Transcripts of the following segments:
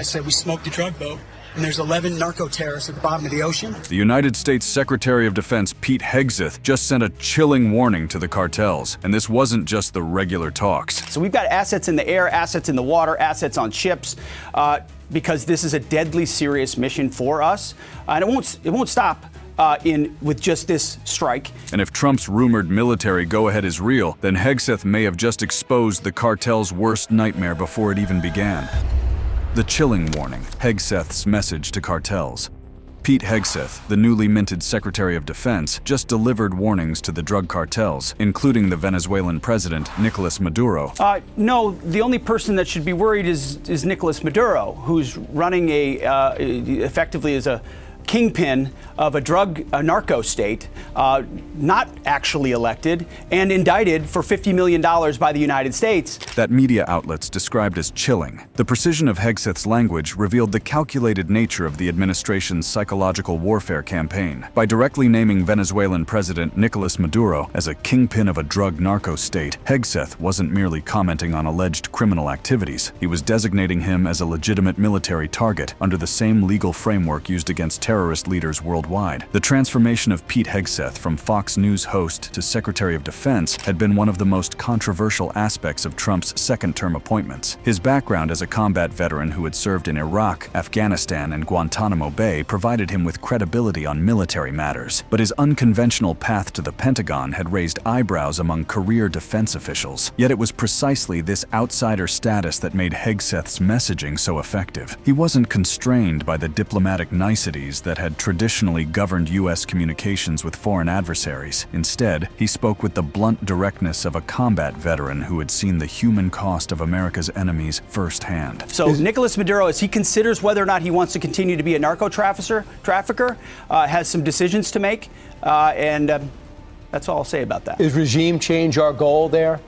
I said we smoked the drug boat, and there's 11 narco-terrorists at the bottom of the ocean. The United States Secretary of Defense Pete Hegseth just sent a chilling warning to the cartels, and this wasn't just the regular talks. So we've got assets in the air, assets in the water, assets on ships, because this is a deadly serious mission for us, and it won't stop with just this strike. And if Trump's rumored military go-ahead is real, then Hegseth may have just exposed the cartel's worst nightmare before it even began. The chilling warning, Hegseth's message to cartels. Pete Hegseth, the newly minted Secretary of Defense, just delivered warnings to the drug cartels, including the Venezuelan president, Nicolas Maduro. No, the only person that should be worried is Nicolas Maduro, who's running effectively as a kingpin of a narco state, not actually elected, and indicted for $50 million by the United States. That media outlets described as chilling. The precision of Hegseth's language revealed the calculated nature of the administration's psychological warfare campaign. By directly naming Venezuelan President Nicolas Maduro as a kingpin of a drug narco state, Hegseth wasn't merely commenting on alleged criminal activities. He was designating him as a legitimate military target under the same legal framework used against terrorist leaders worldwide. The transformation of Pete Hegseth from Fox News host to Secretary of Defense had been one of the most controversial aspects of Trump's second-term appointments. His background as a combat veteran who had served in Iraq, Afghanistan, and Guantanamo Bay provided him with credibility on military matters. But his unconventional path to the Pentagon had raised eyebrows among career defense officials. Yet it was precisely this outsider status that made Hegseth's messaging so effective. He wasn't constrained by the diplomatic niceties that had traditionally governed U.S. communications with foreign adversaries. Instead, he spoke with the blunt directness of a combat veteran who had seen the human cost of America's enemies firsthand. So Nicolas Maduro, as he considers whether or not he wants to continue to be a narco trafficker, has some decisions to make, and that's all I'll say about that. Is regime change our goal there?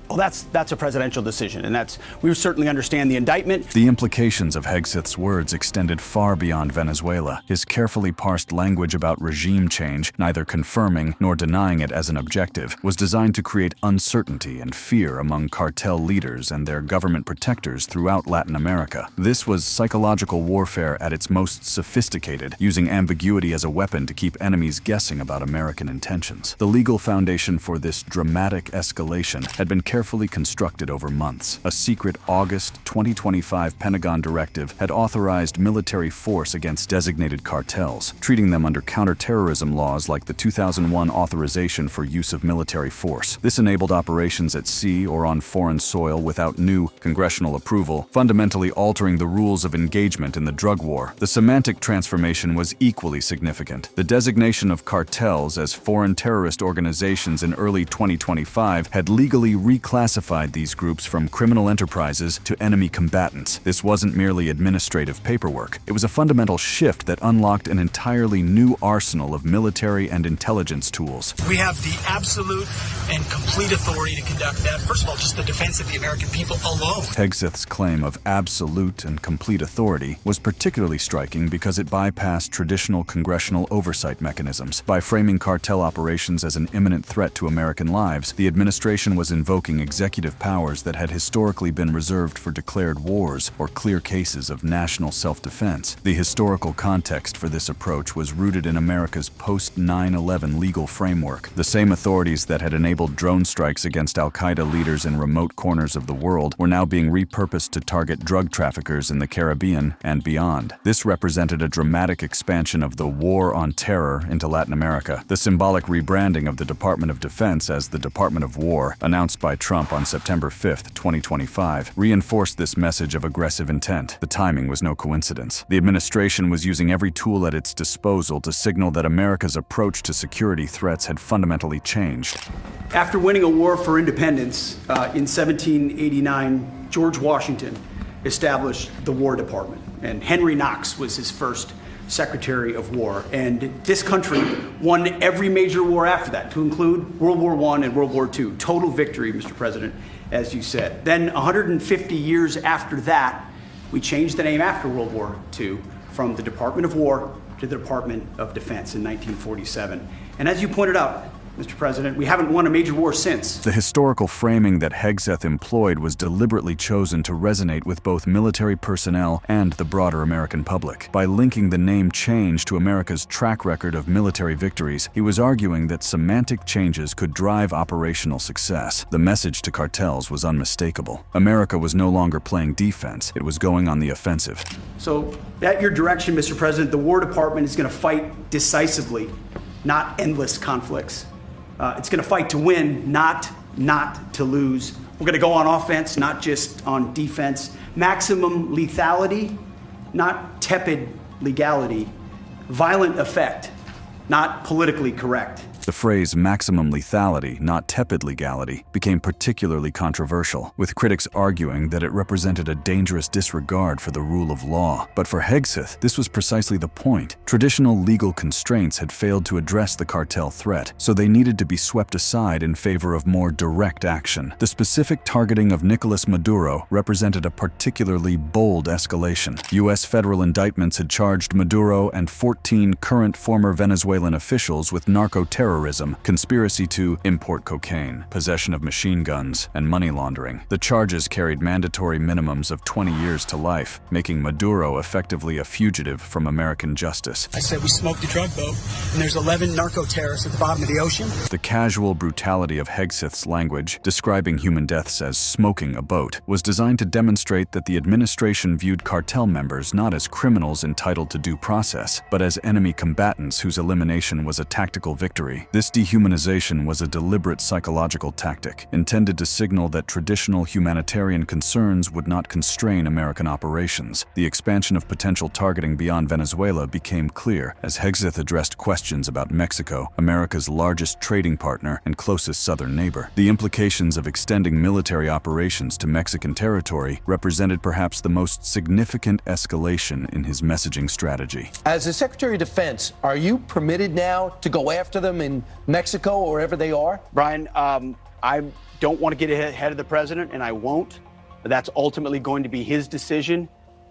Well, that's a presidential decision, and we certainly understand the indictment. The implications of Hegseth's words extended far beyond Venezuela. His carefully parsed language about regime change, neither confirming nor denying it as an objective, was designed to create uncertainty and fear among cartel leaders and their government protectors throughout Latin America. This was psychological warfare at its most sophisticated, using ambiguity as a weapon to keep enemies guessing about American intentions. The legal foundation for this dramatic escalation had been carefully constructed over months. A secret August 2025 Pentagon directive had authorized military force against designated cartels, treating them under counterterrorism laws like the 2001 authorization for use of military force. This enabled operations at sea or on foreign soil without new congressional approval, fundamentally altering the rules of engagement in the drug war. The semantic transformation was equally significant. The designation of cartels as foreign terrorist organizations in early 2025 had legally reclassified these groups from criminal enterprises to enemy combatants. This wasn't merely administrative paperwork. It was a fundamental shift that unlocked an entirely new arsenal of military and intelligence tools. We have the absolute and complete authority to conduct that. First of all, just the defense of the American people alone. Hegseth's claim of absolute and complete authority was particularly striking because it bypassed traditional congressional oversight mechanisms. By framing cartel operations as an imminent threat to American lives, the administration was invoking executive powers that had historically been reserved for declared wars or clear cases of national self-defense. The historical context for this approach was rooted in America's post-9/11 legal framework. The same authorities that had enabled drone strikes against al-Qaeda leaders in remote corners of the world were now being repurposed to target drug traffickers in the Caribbean and beyond. This represented a dramatic expansion of the war on terror into Latin America. The symbolic rebranding of the Department of Defense as the Department of War, announced by Trump on September 5, 2025, reinforced this message of aggressive intent. The timing was no coincidence. The administration was using every tool at its disposal to signal that America's approach to security threats had fundamentally changed. After winning a war for independence in 1789, George Washington established the War Department, and Henry Knox was his first Secretary of War. And this country won every major war after that, to include World War I and World War II. Total victory, Mr. President, as you said. Then 150 years after that, we changed the name after World War II from the Department of War to the Department of Defense in 1947. And as you pointed out, Mr. President. We haven't won a major war since. The historical framing that Hegseth employed was deliberately chosen to resonate with both military personnel and the broader American public. By linking the name change to America's track record of military victories, he was arguing that semantic changes could drive operational success. The message to cartels was unmistakable. America was no longer playing defense, it was going on the offensive. So, at your direction, Mr. President, the War Department is going to fight decisively, not endless conflicts. It's going to fight to win, not to lose. We're going to go on offense, not just on defense. Maximum lethality, not tepid legality. Violent effect, not politically correct. The phrase maximum lethality, not tepid legality, became particularly controversial, with critics arguing that it represented a dangerous disregard for the rule of law. But for Hegseth, this was precisely the point. Traditional legal constraints had failed to address the cartel threat, so they needed to be swept aside in favor of more direct action. The specific targeting of Nicolas Maduro represented a particularly bold escalation. U.S. federal indictments had charged Maduro and 14 current former Venezuelan officials with narco-terrorism, conspiracy to import cocaine, possession of machine guns, and money laundering. The charges carried mandatory minimums of 20 years to life, making Maduro effectively a fugitive from American justice. I said we smoked a drug boat, and there's 11 narco-terrorists at the bottom of the ocean. The casual brutality of Hegseth's language, describing human deaths as smoking a boat, was designed to demonstrate that the administration viewed cartel members not as criminals entitled to due process, but as enemy combatants whose elimination was a tactical victory. This dehumanization was a deliberate psychological tactic, intended to signal that traditional humanitarian concerns would not constrain American operations. The expansion of potential targeting beyond Venezuela became clear as Hegseth addressed questions about Mexico, America's largest trading partner and closest southern neighbor. The implications of extending military operations to Mexican territory represented perhaps the most significant escalation in his messaging strategy. As the Secretary of Defense, are you permitted now to go after them in Mexico or wherever they are? Brian, I don't want to get ahead of the president, and I won't. That's ultimately going to be his decision.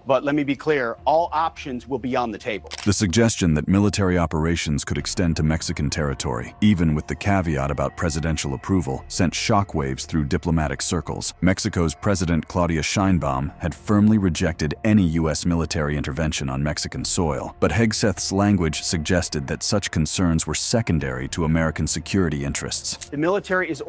But let me be clear, all options will be on the table. The suggestion that military operations could extend to Mexican territory, even with the caveat about presidential approval, sent shockwaves through diplomatic circles. Mexico's President Claudia Sheinbaum had firmly rejected any U.S. military intervention on Mexican soil, but Hegseth's language suggested that such concerns were secondary to American security interests. The military is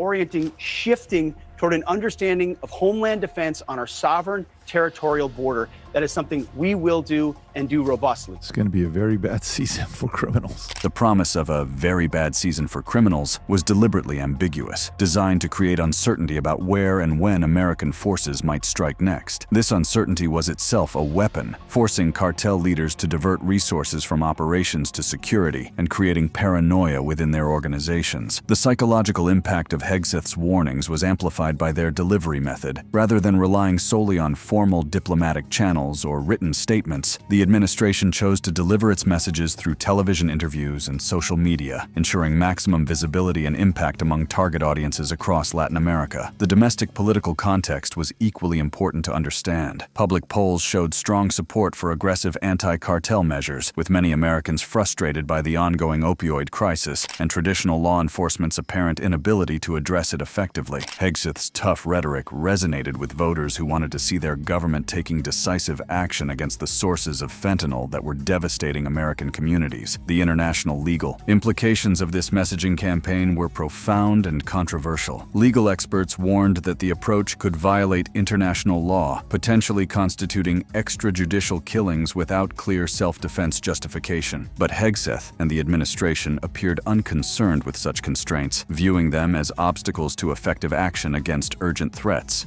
shifting toward an understanding of homeland defense on our sovereign territorial border. That is something we will do and do robustly. It's going to be a very bad season for criminals. The promise of a very bad season for criminals was deliberately ambiguous, designed to create uncertainty about where and when American forces might strike next. This uncertainty was itself a weapon, forcing cartel leaders to divert resources from operations to security and creating paranoia within their organizations. The psychological impact of Hegseth's warnings was amplified by their delivery method. Rather than relying solely on formal diplomatic channels or written statements, the administration chose to deliver its messages through television interviews and social media, ensuring maximum visibility and impact among target audiences across Latin America. The domestic political context was equally important to understand. Public polls showed strong support for aggressive anti-cartel measures, with many Americans frustrated by the ongoing opioid crisis and traditional law enforcement's apparent inability to address it effectively. Hegseth's tough rhetoric resonated with voters who wanted to see their government taking decisive action against the sources of fentanyl that were devastating American communities. The international legal implications of this messaging campaign were profound and controversial. Legal experts warned that the approach could violate international law, potentially constituting extrajudicial killings without clear self-defense justification. But Hegseth and the administration appeared unconcerned with such constraints, viewing them as obstacles to effective action against urgent threats.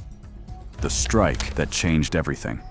The strike that changed everything.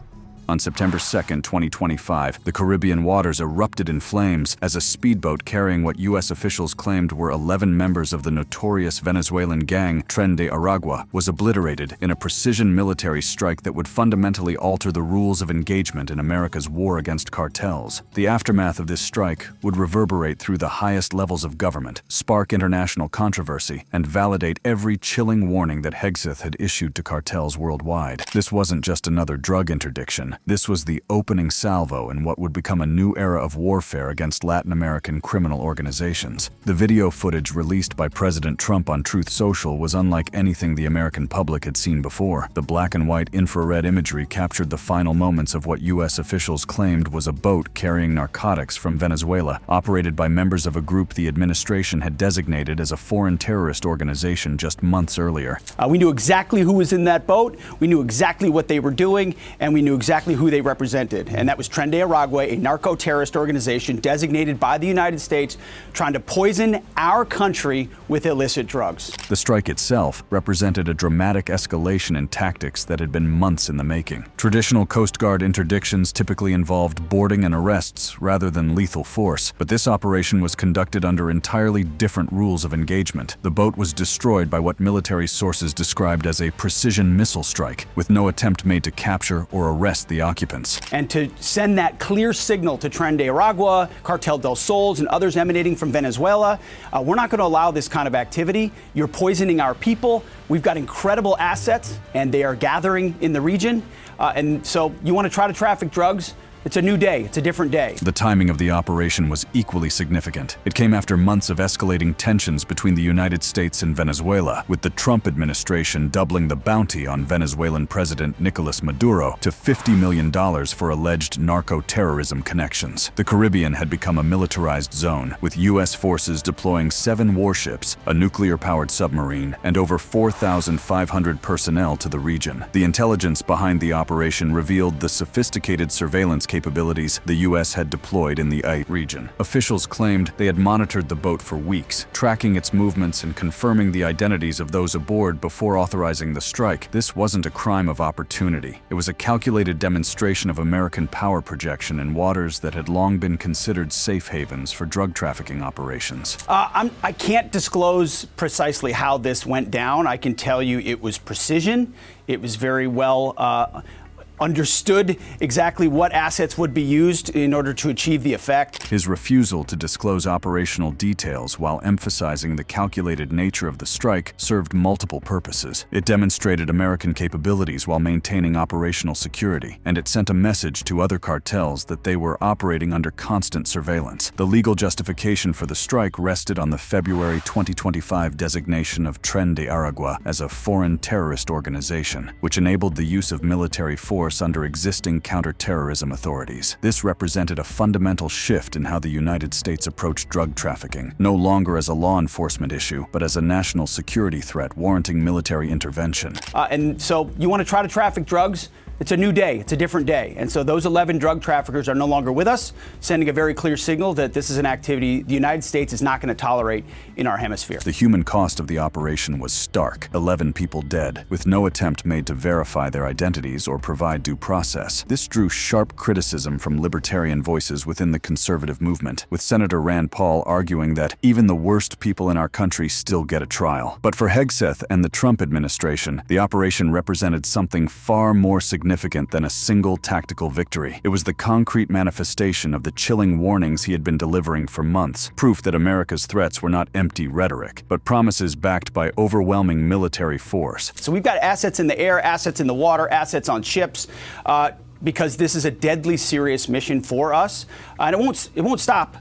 On September 2, 2025, the Caribbean waters erupted in flames as a speedboat carrying what U.S. officials claimed were 11 members of the notorious Venezuelan gang Tren de Aragua was obliterated in a precision military strike that would fundamentally alter the rules of engagement in America's war against cartels. The aftermath of this strike would reverberate through the highest levels of government, spark international controversy, and validate every chilling warning that Hegseth had issued to cartels worldwide. This wasn't just another drug interdiction. This was the opening salvo in what would become a new era of warfare against Latin American criminal organizations. The video footage released by President Trump on Truth Social was unlike anything the American public had seen before. The black and white infrared imagery captured the final moments of what U.S. officials claimed was a boat carrying narcotics from Venezuela, operated by members of a group the administration had designated as a foreign terrorist organization just months earlier. We knew exactly who was in that boat, we knew exactly what they were doing, and we knew exactly who they represented. And that was Tren de Aragua, a narco-terrorist organization designated by the United States trying to poison our country with illicit drugs. The strike itself represented a dramatic escalation in tactics that had been months in the making. Traditional Coast Guard interdictions typically involved boarding and arrests rather than lethal force, but this operation was conducted under entirely different rules of engagement. The boat was destroyed by what military sources described as a precision missile strike, with no attempt made to capture or arrest the occupants. And to send that clear signal to Tren de Aragua, Cartel del Sols, and others emanating from Venezuela, we're not going to allow this kind of activity. You're poisoning our people. We've got incredible assets, and they are gathering in the region. And so you want to try to traffic drugs? It's a new day. It's a different day. The timing of the operation was equally significant. It came after months of escalating tensions between the United States and Venezuela, with the Trump administration doubling the bounty on Venezuelan President Nicolas Maduro to $50 million for alleged narco-terrorism connections. The Caribbean had become a militarized zone, with U.S. forces deploying 7 warships, a nuclear-powered submarine, and over 4,500 personnel to the region. The intelligence behind the operation revealed the sophisticated surveillance capabilities the U.S. had deployed in the region. Officials claimed they had monitored the boat for weeks, tracking its movements and confirming the identities of those aboard before authorizing the strike. This wasn't a crime of opportunity. It was a calculated demonstration of American power projection in waters that had long been considered safe havens for drug trafficking operations. I can't disclose precisely how this went down. I can tell you it was precision. It was very well understood exactly what assets would be used in order to achieve the effect. His refusal to disclose operational details while emphasizing the calculated nature of the strike served multiple purposes. It demonstrated American capabilities while maintaining operational security, and it sent a message to other cartels that they were operating under constant surveillance. The legal justification for the strike rested on the February 2025 designation of Tren de Aragua as a foreign terrorist organization, which enabled the use of military force under existing counterterrorism authorities. This represented a fundamental shift in how the United States approached drug trafficking, no longer as a law enforcement issue, but as a national security threat warranting military intervention. And so you want to try to traffic drugs? It's a new day. It's a different day. And so those 11 drug traffickers are no longer with us, sending a very clear signal that this is an activity the United States is not going to tolerate in our hemisphere. The human cost of the operation was stark. 11 people dead, with no attempt made to verify their identities or provide due process. This drew sharp criticism from libertarian voices within the conservative movement, with Senator Rand Paul arguing that even the worst people in our country still get a trial. But for Hegseth and the Trump administration, the operation represented something far more significant than a single tactical victory. It was the concrete manifestation of the chilling warnings he had been delivering for months, proof that America's threats were not empty rhetoric, but promises backed by overwhelming military force. So we've got assets in the air, assets in the water, assets on ships, because this is a deadly serious mission for us, and it won't stop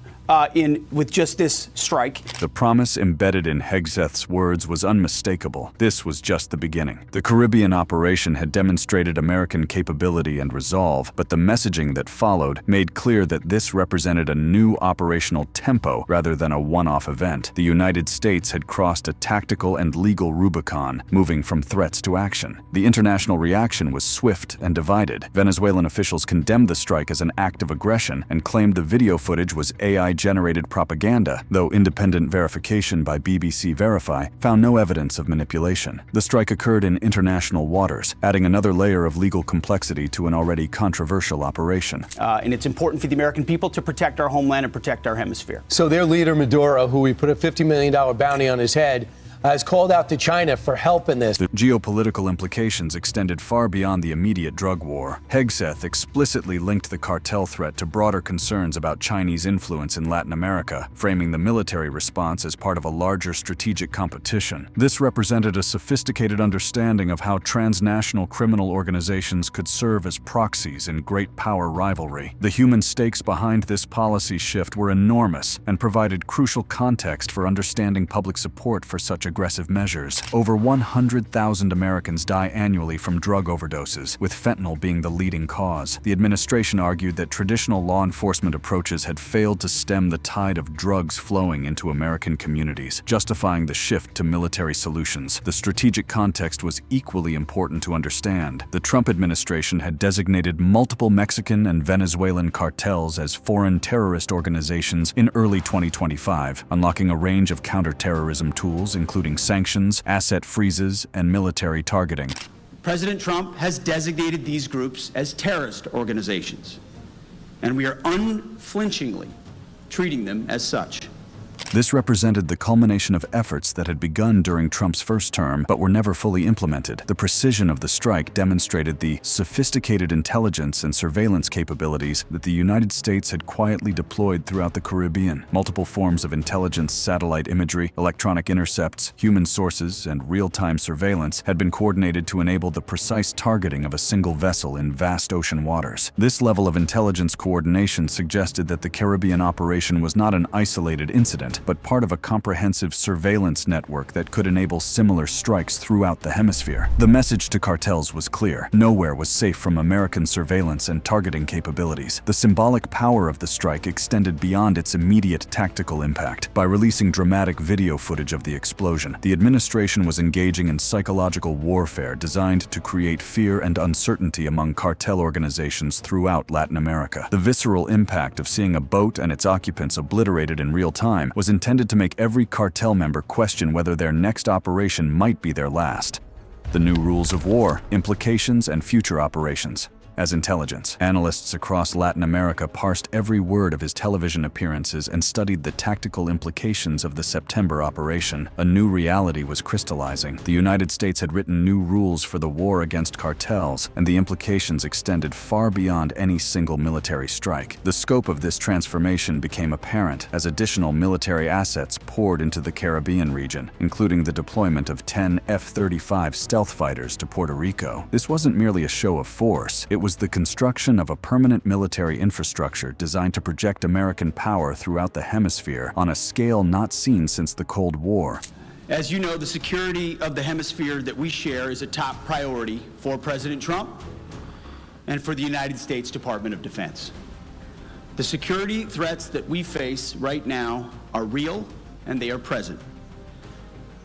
with just this strike. The promise embedded in Hegseth's words was unmistakable. This was just the beginning. The Caribbean operation had demonstrated American capability and resolve, but the messaging that followed made clear that this represented a new operational tempo rather than a one-off event. The United States had crossed a tactical and legal Rubicon, moving from threats to action. The international reaction was swift and divided. Venezuelan officials condemned the strike as an act of aggression and claimed the video footage was AI-generated propaganda, though independent verification by BBC Verify found no evidence of manipulation. The strike occurred in international waters, adding another layer of legal complexity to an already controversial operation. And it's important for the American people to protect our homeland and protect our hemisphere. So their leader, Maduro, who we put a $50 million bounty on his head, has called out to China for help in this. The geopolitical implications extended far beyond the immediate drug war. Hegseth explicitly linked the cartel threat to broader concerns about Chinese influence in Latin America, framing the military response as part of a larger strategic competition. This represented a sophisticated understanding of how transnational criminal organizations could serve as proxies in great power rivalry. The human stakes behind this policy shift were enormous and provided crucial context for understanding public support for such aggressive measures. Over 100,000 Americans die annually from drug overdoses, with fentanyl being the leading cause. The administration argued that traditional law enforcement approaches had failed to stem the tide of drugs flowing into American communities, justifying the shift to military solutions. The strategic context was equally important to understand. The Trump administration had designated multiple Mexican and Venezuelan cartels as foreign terrorist organizations in early 2025, unlocking a range of counterterrorism tools including sanctions, asset freezes, and military targeting. President Trump has designated these groups as terrorist organizations, and we are unflinchingly treating them as such. This represented the culmination of efforts that had begun during Trump's first term but were never fully implemented. The precision of the strike demonstrated the sophisticated intelligence and surveillance capabilities that the United States had quietly deployed throughout the Caribbean. Multiple forms of intelligence, satellite imagery, electronic intercepts, human sources, and real-time surveillance had been coordinated to enable the precise targeting of a single vessel in vast ocean waters. This level of intelligence coordination suggested that the Caribbean operation was not an isolated incident, but part of a comprehensive surveillance network that could enable similar strikes throughout the hemisphere. The message to cartels was clear. Nowhere was safe from American surveillance and targeting capabilities. The symbolic power of the strike extended beyond its immediate tactical impact. By releasing dramatic video footage of the explosion, the administration was engaging in psychological warfare designed to create fear and uncertainty among cartel organizations throughout Latin America. The visceral impact of seeing a boat and its occupants obliterated in real time was intended to make every cartel member question whether their next operation might be their last. The new rules of war, implications, and future operations. As intelligence, analysts across Latin America parsed every word of his television appearances and studied the tactical implications of the September operation. A new reality was crystallizing. The United States had written new rules for the war against cartels, and the implications extended far beyond any single military strike. The scope of this transformation became apparent as additional military assets poured into the Caribbean region, including the deployment of 10 F-35 stealth fighters to Puerto Rico. This wasn't merely a show of force. It was the construction of a permanent military infrastructure designed to project American power throughout the hemisphere on a scale not seen since the Cold War. As you know, the security of the hemisphere that we share is a top priority for President Trump and for the United States Department of Defense. The security threats that we face right now are real and they are present.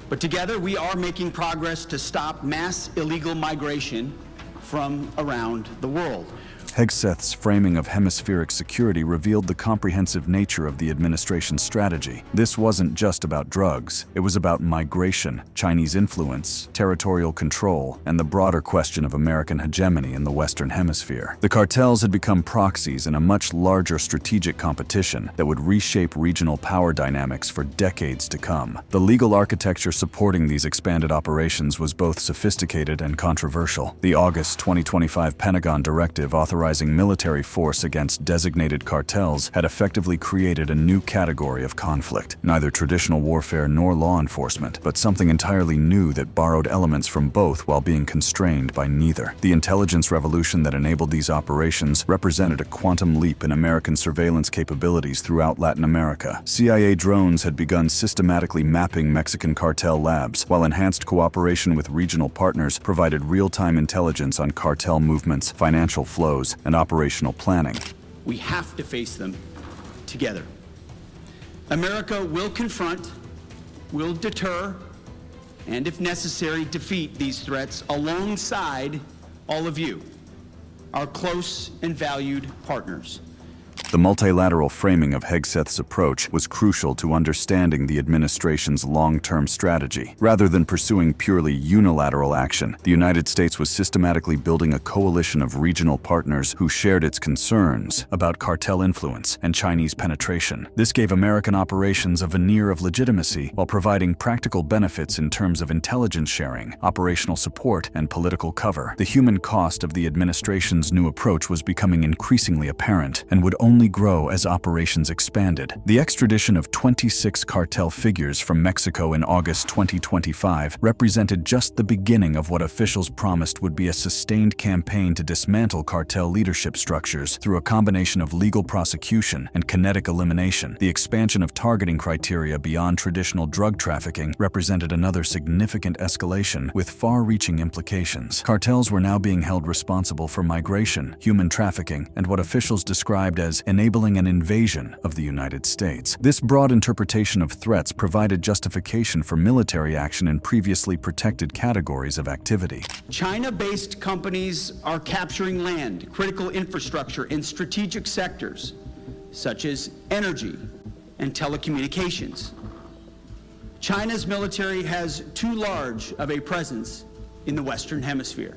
But together we are making progress to stop mass illegal migration from around the world. Hegseth's framing of hemispheric security revealed the comprehensive nature of the administration's strategy. This wasn't just about drugs. It was about migration, Chinese influence, territorial control, and the broader question of American hegemony in the Western Hemisphere. The cartels had become proxies in a much larger strategic competition that would reshape regional power dynamics for decades to come. The legal architecture supporting these expanded operations was both sophisticated and controversial. The August 2025 Pentagon directive authorizing military force against designated cartels had effectively created a new category of conflict. Neither traditional warfare nor law enforcement, but something entirely new that borrowed elements from both while being constrained by neither. The intelligence revolution that enabled these operations represented a quantum leap in American surveillance capabilities throughout Latin America. CIA drones had begun systematically mapping Mexican cartel labs, while enhanced cooperation with regional partners provided real-time intelligence on cartel movements, financial flows, and operational planning. We have to face them together. America will confront, will deter, and if necessary, defeat these threats alongside all of you, our close and valued partners. The multilateral framing of Hegseth's approach was crucial to understanding the administration's long-term strategy. Rather than pursuing purely unilateral action, the United States was systematically building a coalition of regional partners who shared its concerns about cartel influence and Chinese penetration. This gave American operations a veneer of legitimacy while providing practical benefits in terms of intelligence sharing, operational support, and political cover. The human cost of the administration's new approach was becoming increasingly apparent and would only grow as operations expanded. The extradition of 26 cartel figures from Mexico in August 2025 represented just the beginning of what officials promised would be a sustained campaign to dismantle cartel leadership structures through a combination of legal prosecution and kinetic elimination. The expansion of targeting criteria beyond traditional drug trafficking represented another significant escalation with far-reaching implications. Cartels were now being held responsible for migration, human trafficking, and what officials described as enabling an invasion of the United States. This broad interpretation of threats provided justification for military action in previously protected categories of activity. China-based companies are capturing land, critical infrastructure in strategic sectors, such as energy and telecommunications. China's military has too large of a presence in the Western Hemisphere.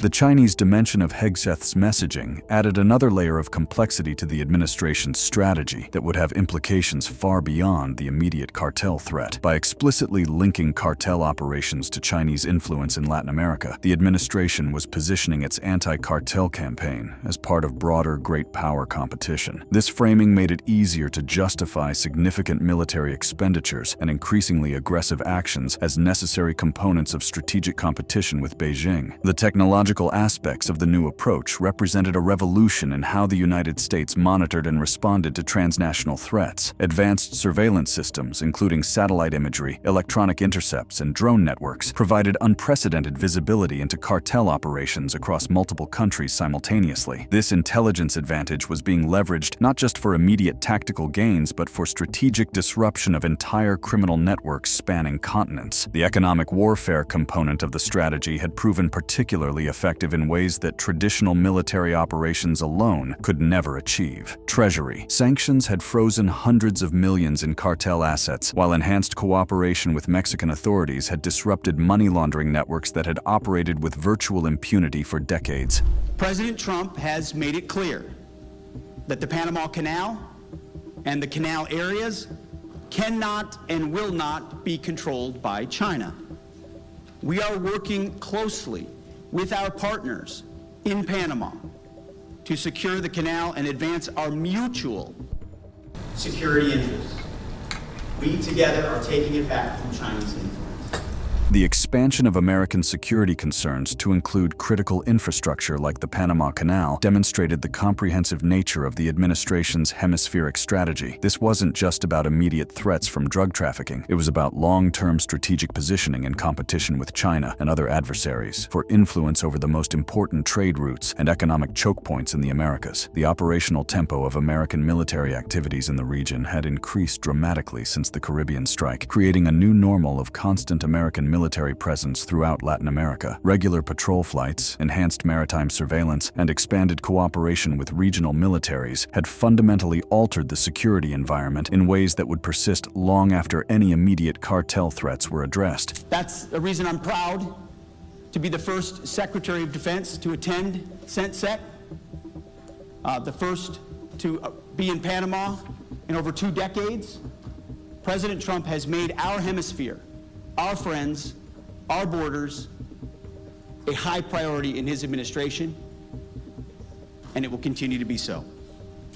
The Chinese dimension of Hegseth's messaging added another layer of complexity to the administration's strategy that would have implications far beyond the immediate cartel threat. By explicitly linking cartel operations to Chinese influence in Latin America, the administration was positioning its anti-cartel campaign as part of broader great power competition. This framing made it easier to justify significant military expenditures and increasingly aggressive actions as necessary components of strategic competition with Beijing. The technological aspects of the new approach represented a revolution in how the United States monitored and responded to transnational threats. Advanced surveillance systems, including satellite imagery, electronic intercepts, and drone networks, provided unprecedented visibility into cartel operations across multiple countries simultaneously. This intelligence advantage was being leveraged not just for immediate tactical gains, but for strategic disruption of entire criminal networks spanning continents. The economic warfare component of the strategy had proven particularly effective in ways that traditional military operations alone could never achieve. Treasury. Sanctions had frozen hundreds of millions in cartel assets, while enhanced cooperation with Mexican authorities had disrupted money laundering networks that had operated with virtual impunity for decades. President Trump has made it clear that the Panama Canal and the canal areas cannot and will not be controlled by China. We are working closely with our partners in Panama to secure the canal and advance our mutual security interests. We together are taking it back from Chinese influence. The expansion of American security concerns to include critical infrastructure like the Panama Canal demonstrated the comprehensive nature of the administration's hemispheric strategy. This wasn't just about immediate threats from drug trafficking. It was about long-term strategic positioning in competition with China and other adversaries for influence over the most important trade routes and economic choke points in the Americas. The operational tempo of American military activities in the region had increased dramatically since the Caribbean strike, creating a new normal of constant American military presence throughout Latin America. Regular patrol flights, enhanced maritime surveillance, and expanded cooperation with regional militaries had fundamentally altered the security environment in ways that would persist long after any immediate cartel threats were addressed. That's the reason I'm proud to be the first Secretary of Defense to attend CENTSEC, the first to be in Panama in over 2 decades. President Trump has made our hemisphere, our friends, our borders, a high priority in his administration, and it will continue to be so.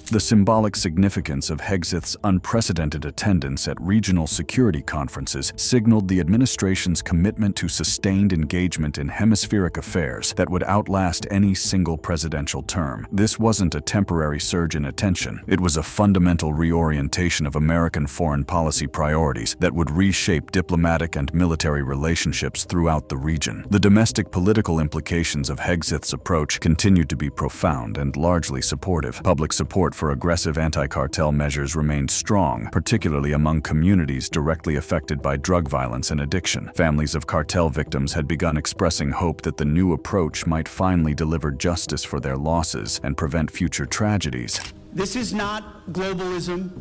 The symbolic significance of Hegseth's unprecedented attendance at regional security conferences signaled the administration's commitment to sustained engagement in hemispheric affairs that would outlast any single presidential term. This wasn't a temporary surge in attention. It was a fundamental reorientation of American foreign policy priorities that would reshape diplomatic and military relationships throughout the region. The domestic political implications of Hegseth's approach continued to be profound and largely supportive. Public support for aggressive anti-cartel measures remained strong, particularly among communities directly affected by drug violence and addiction. Families of cartel victims had begun expressing hope that the new approach might finally deliver justice for their losses and prevent future tragedies. This is not globalism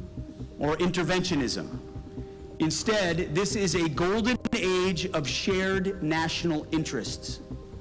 or interventionism. Instead, this is a golden age of shared national interests.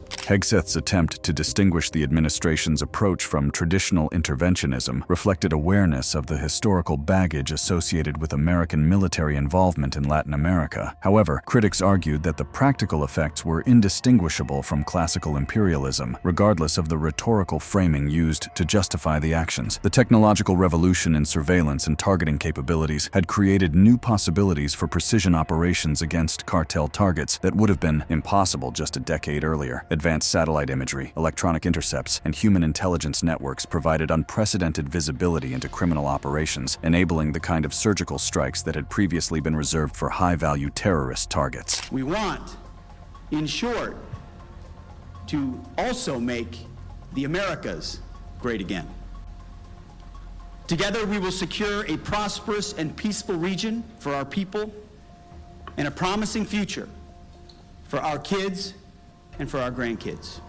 Hegseth's attempt to distinguish the administration's approach from traditional interventionism reflected awareness of the historical baggage associated with American military involvement in Latin America. However, critics argued that the practical effects were indistinguishable from classical imperialism, regardless of the rhetorical framing used to justify the actions. The technological revolution in surveillance and targeting capabilities had created new possibilities for precision operations against cartel targets that would have been impossible just a decade earlier. Advanced satellite imagery, electronic intercepts, and human intelligence networks provided unprecedented visibility into criminal operations, enabling the kind of surgical strikes that had previously been reserved for high-value terrorist targets. We want, in short, to also make the Americas great again. Together, we will secure a prosperous and peaceful region for our people and a promising future for our kids and for our grandkids.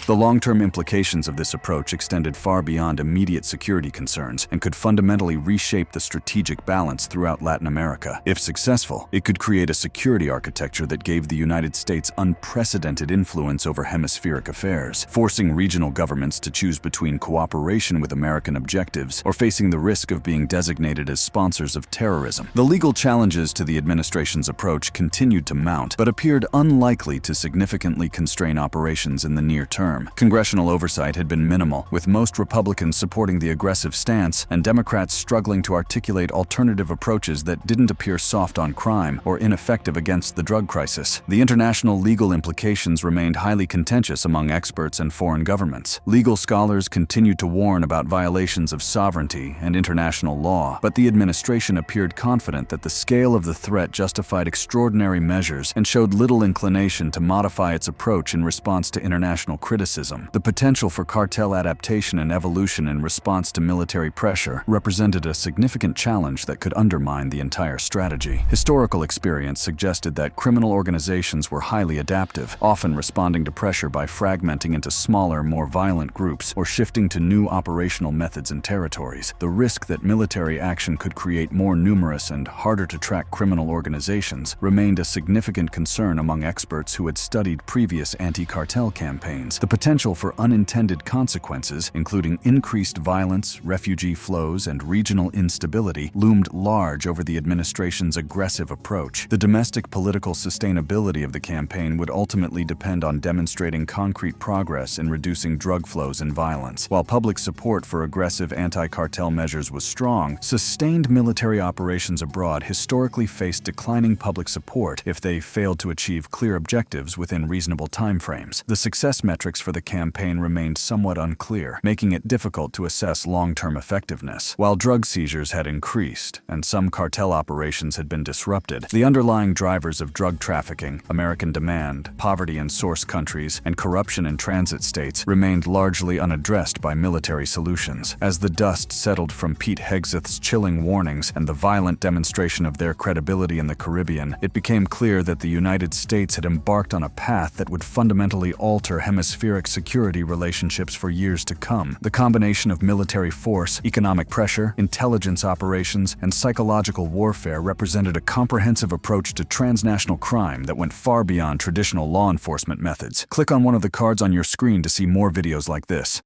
The long-term implications of this approach extended far beyond immediate security concerns and could fundamentally reshape the strategic balance throughout Latin America. If successful, it could create a security architecture that gave the United States unprecedented influence over hemispheric affairs, forcing regional governments to choose between cooperation with American objectives or facing the risk of being designated as sponsors of terrorism. The legal challenges to the administration's approach continued to mount, but appeared unlikely to significantly constrain operations in the near term. Congressional oversight had been minimal, with most Republicans supporting the aggressive stance and Democrats struggling to articulate alternative approaches that didn't appear soft on crime or ineffective against the drug crisis. The international legal implications remained highly contentious among experts and foreign governments. Legal scholars continued to warn about violations of sovereignty and international law, but the administration appeared confident that the scale of the threat justified extraordinary measures and showed little inclination to modify its approach in response to international criticism. The potential for cartel adaptation and evolution in response to military pressure represented a significant challenge that could undermine the entire strategy. Historical experience suggested that criminal organizations were highly adaptive, often responding to pressure by fragmenting into smaller, more violent groups or shifting to new operational methods and territories. The risk that military action could create more numerous and harder-to-track criminal organizations remained a significant concern among experts who had studied previous anti-cartel campaigns. The potential for unintended consequences, including increased violence, refugee flows, and regional instability, loomed large over the administration's aggressive approach. The domestic political sustainability of the campaign would ultimately depend on demonstrating concrete progress in reducing drug flows and violence. While public support for aggressive anti-cartel measures was strong, sustained military operations abroad historically faced declining public support if they failed to achieve clear objectives within reasonable timeframes. The success metrics for the campaign remained somewhat unclear, making it difficult to assess long-term effectiveness. While drug seizures had increased and some cartel operations had been disrupted, the underlying drivers of drug trafficking, American demand, poverty in source countries, and corruption in transit states remained largely unaddressed by military solutions. As the dust settled from Pete Hegseth's chilling warnings and the violent demonstration of their credibility in the Caribbean, it became clear that the United States had embarked on a path that would fundamentally alter hemispheric security relationships for years to come. The combination of military force, economic pressure, intelligence operations, and psychological warfare represented a comprehensive approach to transnational crime that went far beyond traditional law enforcement methods. Click on one of the cards on your screen to see more videos like this.